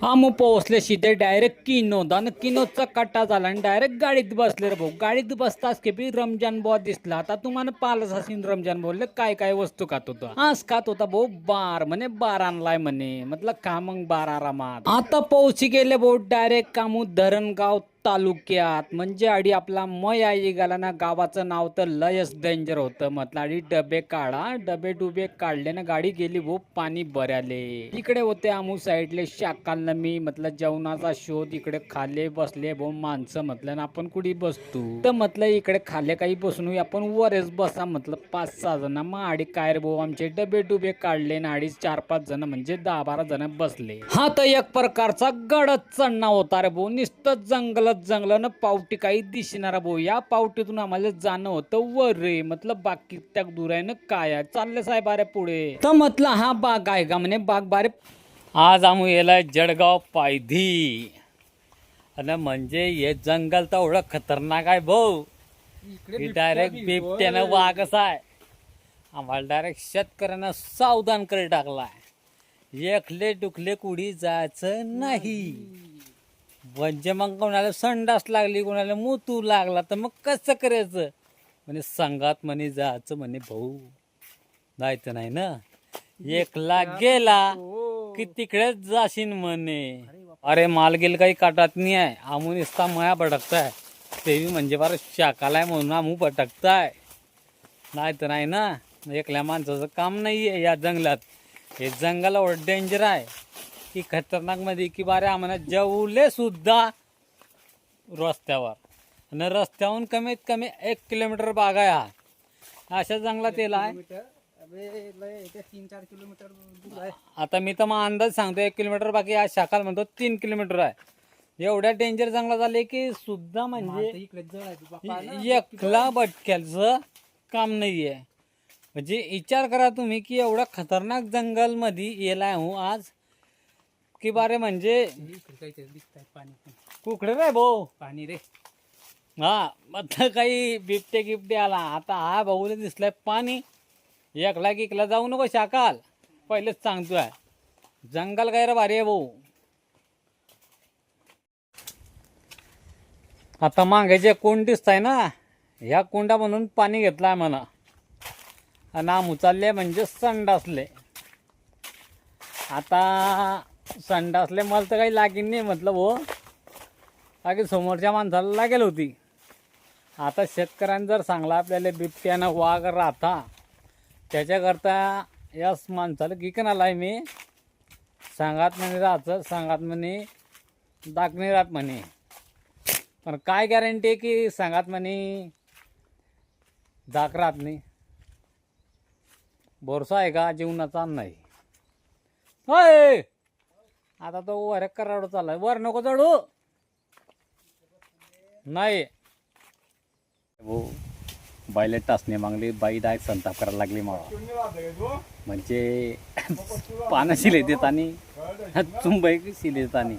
आम्ही पोहोचले सीधे डायरेक्ट किनोद आणि किनोदचा कट्टा झाला आणि डायरेक्ट गाडीत बसले रे भाऊ. गाडीत बसताच की बी रमजान बुवा दिसला. आता तुम्हाला पालच हसीन रमजान बोलले काय काय वस्तू खात होता. आज खात होता भाऊ बार म्हणे बार आणलाय म्हणे. म्हटलं का मग बार आरामात. आता पोहोची गेले भाऊ डायरेक्ट कामू धरणगाव तालुक्यात. म्हणजे आडी आपला मय आई गेला ना गावाचं नाव तर लयच डेंजर होतं. म्हटलं आडी डबे काढा. डबे डुबे काढले ना गाडी गेली भाऊ पाणी भराले. इकडे होते आमू साईडले शाकाल मी म्हटलं जेवणाचा शोध. इकडे खाले बसले भाऊ माणसं. म्हटलं ना आपण कुठे बसतो तर म्हटलं इकडे खाले काही बसून आपण वरच बसा. म्हटलं 5-6 जण मग आडी काय रे भाऊ आमचे डबे डुबे काढले ना आडीच 4-5 जण म्हणजे 10-12 जण बसले. हा तर एक प्रकारचा गडच चढणा होता रे भाऊ. नुसतं जंगल ना पावटी काही दिसणार भाऊ. या पावटीतून आम्हाला जाणं होतं वर रे. म्हटलं बाकी त्या दुरायनं काय चाललं साहेब अरे पुढे तर म्हटलं हा बाग आहे का म्हणे बाग बारे. आज आम्ही येलाय जळगाव पायधी आणि म्हणजे हे जंगल तर एवढं खतरनाक आहे भाऊ. डायरेक्ट बिबट्यानं वाघच आहे. आम्हाला डायरेक्ट शेतकऱ्यांना सावधान करे टाकलाय. एकले डुकले कुडी जायचं नाही. म्हणजे मग कोणाला संडास लागली कोणाला मुतू लागला तर मग कसं करायचं म्हणे संघात म्हणे जायचं म्हणे भाऊ. जायचं नाही ना एकला गेला की तिकडेच जाशील म्हणे. अरे माल गेल काही काटात नाही आहे. आमू निसता मया भटकताय ते म्हणजे बरं शाकालाय म्हणून आमू भटकताय. नाही तर नाही ना एकल्या माणसाचं काम नाही आहे या जंगलात. हे जंगल एवढं डेंजर आहे की खतरनाक मध्ये की बारे आम्हाला जेवले सुद्धा रस्त्यावर आणि रस्त्याहून कमीत कमी 1 किलोमीटर बाग आहे. हा अशा जंगलात येला आहे. 3-4 किलोमीटर. आता मी तर मग अंदाज सांगतो 1 किलोमीटर बाकी आज शाकाल म्हणतो 3 किलोमीटर आहे. एवढ्या डेंजर जंगलात आले की सुद्धा म्हणजे एकला भटक्याचं काम नाहीये. म्हणजे विचार करा तुम्ही की एवढा खतरनाक जंगल मध्ये येलाय हूं आज की बारे म्हणजे कुकडे रे भाऊ पाणी रे. हा म्हटलं काही बिबटे गिफ्टे आला. आता हा भाऊला दिसलाय पाणी. एकला जाऊ नको शाकाल पहिलेच सांगतोय. जंगल काय रे भारी आहे भाऊ. आता मागायचे कोंड दिसताय ना ह्या कोंडा म्हणून पाणी घेतलाय म्हणा. आणि आम उचलले म्हणजे संडासले. आता संडासले मला तर काही लागेल नाही म्हटलं भाऊ. बाकी समोरच्या माणसाला लागेल होती. आता शेतकऱ्यांनी जर सांगला आपल्याला बिबट्यानं वाघ राहता त्याच्याकरता याच माणसाला किकन आहे मी. सांगात म्हणे राहतं सांगात म्हणे दाखणी राहत म्हणे. पण काय गॅरंटी आहे की सांगात म्हणे दाख राहत नाही. भरोसा आहे का जीवनाचा नाही. होय आता तो वर कराडो चाललाय. वर नको चढू नाही हो. बाईला टाचणे मागली बाई डायरेक्ट संताप करायला लागली मला. म्हणजे पानं शिले देत आणि चुंबई शिले देत आणि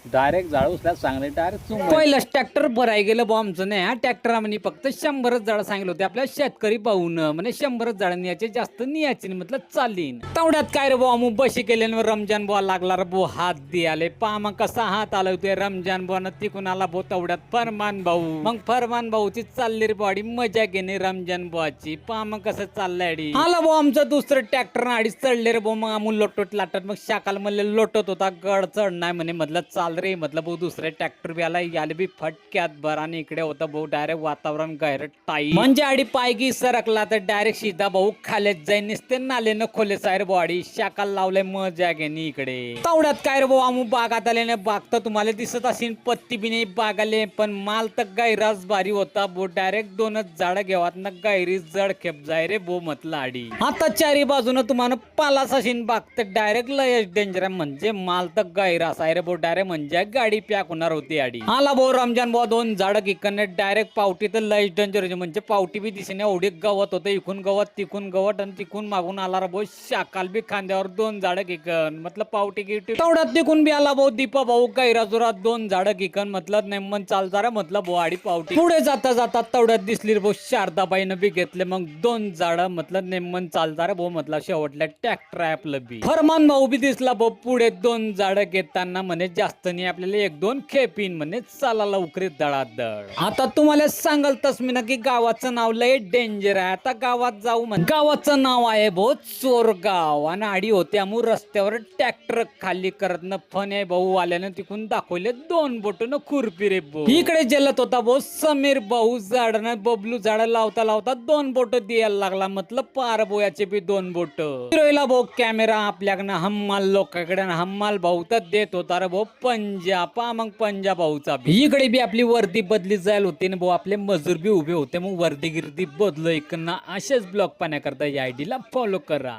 डायरेक्ट जाळूसला सांगले डायरेक्ट चुंबई. पहिलंच ट्रॅक्टर भराय गेलं बॉ आमचं नाही. हा ट्रॅक्टर म्हणे फक्त 100च झाडं सांगितलं होते आपल्या शेतकरी पाहून. म्हणजे 100च झाडं न्यायचे जास्त न्यायचे नाही. म्हटलं चालीन तेवढ्यात काय रे भाऊ आमू बशी केले रमजान बुवा लागला रे भाऊ हात द्याले. पा मग कसा हात आला होते रमजान बुवा तिकून आला भाऊ तेवढ्यात फरमान भाऊ. मग फरमान भाऊची चालली रे बॉडी मजा घेणे रमजान बुवाची. पा मग कसं चाललंय आला भाऊ आमचं दुसरं ट्रॅक्टर आडीच चढले रे भाऊ. मग आमू लोटत लाटत मग शाकाल म्हणले लोटत होता गड चढ नाही म्हणे. म्हटलं चाल रे म्हटलं भाऊ दुसरे ट्रॅक्टर बी आला याले बी फटक्यात भर. आणि इकडे होतं भाऊ डायरेक्ट वातावरण गायरट टाई म्हणजे आडी पायगी सरकला तर डायरेक्ट सीधा भाऊ खालेच जाईन. निसते नाले न खोले सायर बॉडी शाकाल लावले मजा घेणे इकडे. तेवढ्यात काय रे भाऊ आमू बागात आले ना. बाग तर तुम्हाला दिसत असेल पत्ती बी नाही बागाले. पण माल तर गायराच भारी होता भाऊ. डायरेक्ट 2च झाडं घेवात ना गायरी जड खेप जाय रे भाऊ म्हटलं आडी. आता चारी बाजून तुम्हाला पालास असेल बाग तर डायरेक्ट लयच डेंजर आहे. म्हणजे माल तर गायरास आहे रे भाऊ. डायरेक्ट म्हणजे म्हणजे गाडी पॅक होणार होती आडी. आला भाऊ रमजान भाऊ 2 झाडं इकडनं डायरेक्ट पावटी तर लय डेंजर म्हणजे पावटी बी दिसेने एवढी गवत होतं. इकून गवत तिकून गवत आणि तिकून मागून आला रा भाऊ शाकाल बी खांद्यावर 2 झाडं इकन मतलब पावटी गिटी तेवढ्यात तिकून बी आला भाऊ दीपा भाऊ गैराजुरात 2 झाडं इकन मतलब नेमन चालता रे मतलब भाऊ आडी पावटी पुढे जाता जाता तेवढ्यात दिसली रे भाऊ शारदाबाईनं बी घेतले मग 2 झाडं मतलब नेमन चालता रे भाऊ मतलब शेवटल्या ट्रॅक्टर आहे आपलं बी. फरमान भाऊ बी दिसला भाऊ पुढे 2 झाडं घेताना म्हणे जास्त नाही आपल्याला 1-2 खेपीन म्हणे चाला लवकरीत दळादळ. आता तुम्हाला सांगाल तसमी ना की गावाचं नाव लय डेंजर आहे. आता गावात जाऊ म्हण गावाचं नाव आहे भाऊ चोरगाव आणि आडी होते अमू रस्त्यावर ट्रॅक्टर खाली करत न फन आहे भाऊ आल्यानं तिकून दाखवले 2 बोट न खुरपी रे भाऊ. इकडे जलत होता भाऊ समीर भाऊ झाडनं बबलू झाड लावता लावता 2 बोट द्यायला लागला मतलब पार बोयाचे बी 2 बोट. हिरोईला भाऊ कॅमेरा आपल्याकडनं हम्माल लोकांकडे हम्माल भाऊ तर देत होता रे भाऊ पंजा पा मग पंजा भाऊचा इकडे बी आपली वर्दी बदली जायला होती ना भाऊ आपले मजूर बी उभे होते मग वर्दी गिर्दी बदलो इकडनं असेच ब्लॉग पाहण्याकरता या आयडीला फॉलो करा.